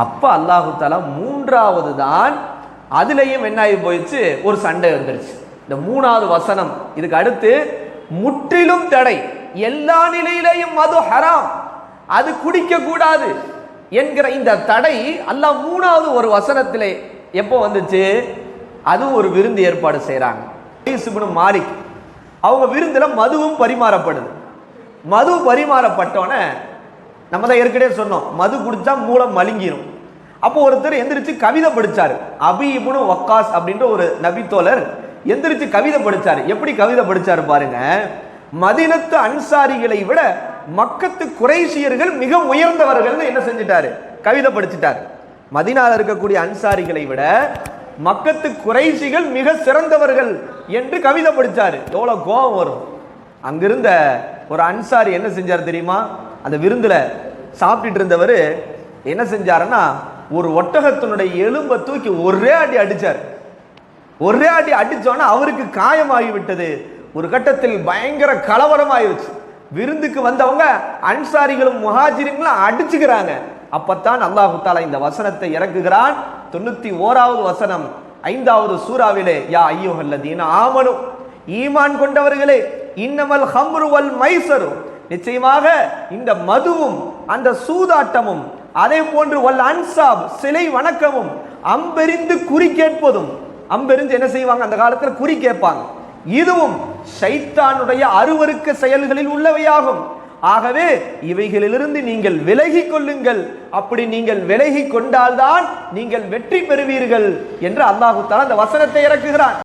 அப்ப அல்லாஹு தஆலா மூன்றாவது தான் அதுலயும் என்ன ஆகி போயிடுச்சு, ஒரு சண்டை வந்துருச்சு. இந்த மூணாவது வசனம் இதுக்கு அடுத்து முற்றிலும் தடை, எல்லா நிலையிலையும் மது ஹராம், அது குடிக்க கூடாது என்கிற இந்த தடை அல்லாஹ் மூணாவது ஒரு வசனத்திலே எப்போ வந்துச்சு? அது ஒரு விருந்து ஏற்பாடு செய்யறாங்க. மாலிக் அவங்க விருந்துல மதுவும் பரிமாறப்படுது. மது பரிமாறப்பட்டோன்னே நம்ம தான் ஏற்கனவே சொன்னோம், மது குடிச்சா மூலம் மழுங்கிரும். அப்போ ஒருத்தர் எந்திரிச்சு கவிதை படிச்சாரு. அபி இப்னு வக்காஸ் அப்படின்ற ஒரு நபித்தோழர் எந்திரிச்சு கவிதை படிச்சாரு. எப்படி கவிதை படிச்சாரு பாருங்க. மதீனத்து அன்சாரிகளை விட மக்கத்து குறைஷியர்கள் மிக உயர்ந்தவர்கள் என்ன செஞ்சிட்டாரு? கவிதை படிச்சிட்டாரு. மதீனால இருக்கக்கூடிய அன்சாரிகளை விட மக்கத்து குறைஷிகள் மிக சிறந்தவர்கள் என்று கவிதை படிச்சாரு. எவ்வளவு கோபம் வரும். அங்கிருந்த ஒரு அன்சாரி என்ன செஞ்சார் தெரியுமா? அந்த விருந்துல சாப்பிட்டுட்டு இருந்தவர் என்ன செஞ்சாருன்னா, ஒரு ஒட்டகத்தினுடைய எலும்பை தூக்கி ஒரே அடி அடிச்சார். ஒரே அடி அடிச்சோன்னா அவருக்கு காயமாகி விட்டது. ஒரு கட்டத்தில் பயங்கர கலவரமாயிருச்சு. விருந்துக்கு வந்தவங்க அன்சாரிகளும் முஹாஜிர்களும் அடிச்சுக்கிறாங்க. அப்பத்தான் அல்லாஹு தஆலா இந்த வசனத்தை இறக்குகிறான். 91வது வசனம் 5வது சூராவிலே, யா அய்யுஹல்லதீன ஆமனு, ஈமான் கொண்டவர்களே, இன்னமல் ஹம்ரு வல் மைசரு, நிச்சயமாக இந்த மதுவும் அந்த சூதாட்டமும் அதே போன்று வல் அன்சாப் சிலை வணக்கமும் அம்பெறிந்து குறி கேட்பதும், அம்பெறிந்து என்ன செய்வாங்க அந்த காலத்தில் குறி கேட்பாங்க, இதுவும் ஷைத்தானுடைய அருவருக்க செயல்களில் உள்ளவையாகும். ஆகவே இவைகளிலிருந்து நீங்கள் விலகி கொள்ளுங்கள். அப்படி நீங்கள் விலகி கொண்டால்தான் நீங்கள் வெற்றி பெறுவீர்கள் என்று அல்லாஹ் தஆலா அந்த வசனத்தை இறக்குகிறான்.